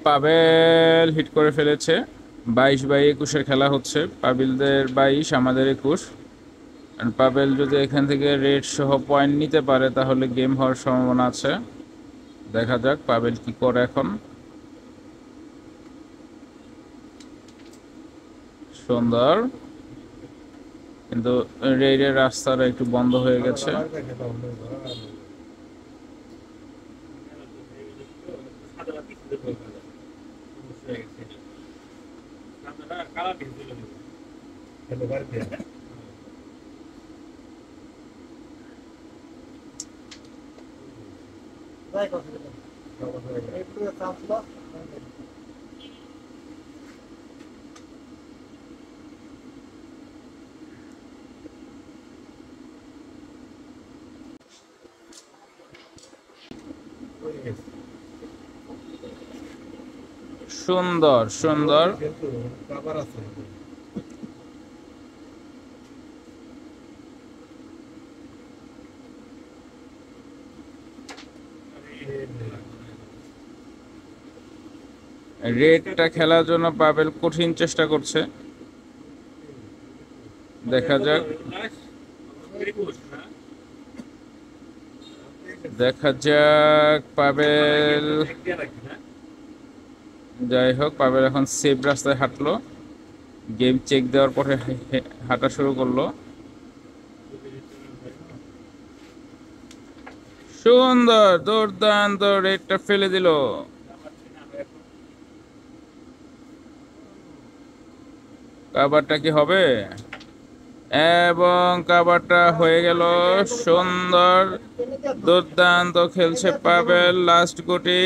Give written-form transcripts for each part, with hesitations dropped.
Pavel hit করে ফেলেছে। 22/21 খেলা হচ্ছে, পাবেলদের 22 আমাদের 21। পাবেল যদি এখান থেকে রেড সহ পয়েন্ট নিতে পারে তাহলে গেম হওয়ার সম্ভাবনা আছে। দেখা যাক পাবেল কি করে এখন। সুন্দর, কিন্তু রেডের রাস্তাটা একটু বন্ধ হয়ে গেছে। সুন্দর সুন্দর, রেডটা খেলার জন্য পাবেল কঠিন চেষ্টা করছে। দেখা যাক, দেখা যাক পাবেল। যাই হোক, পাবেল এখন সেফ রাস্তায় হাঁটলো, গেম চেক দেওয়ার পরে হাঁটা শুরু করলো। সুন্দর, দুর্দান্ত, রেডটা ফেলে দিল। কাভারটা কি হবে? এবং কাভারটা হয়ে গেল। সুন্দর, দুর্দান্ত খেলছে পাবেল। লাস্ট গুটি।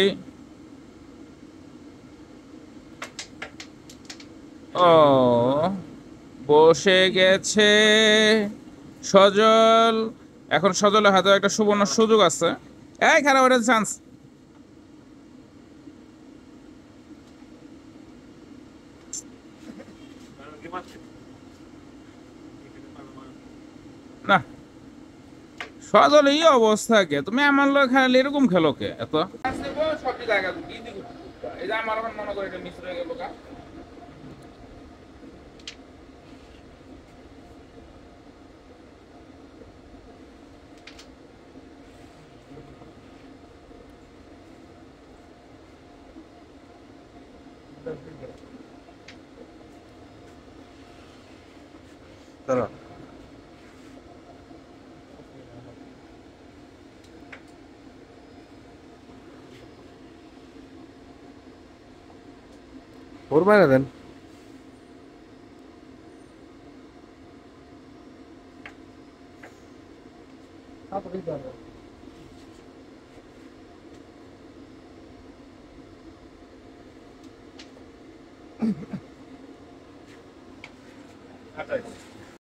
ও, বসে গেছে সজল। এখন সজলের হাতে একটা সুবর্ণ সুযোগ আছে। এই খারাপ একটা চান্স না। সজল এই অবস্থা কে? তুমি আমার লোক খেলে এরকম খেলো কে এত? এই যে আমার মনে করে এটা মিস হয়ে গেল। চলো ওর বাইরে দেন।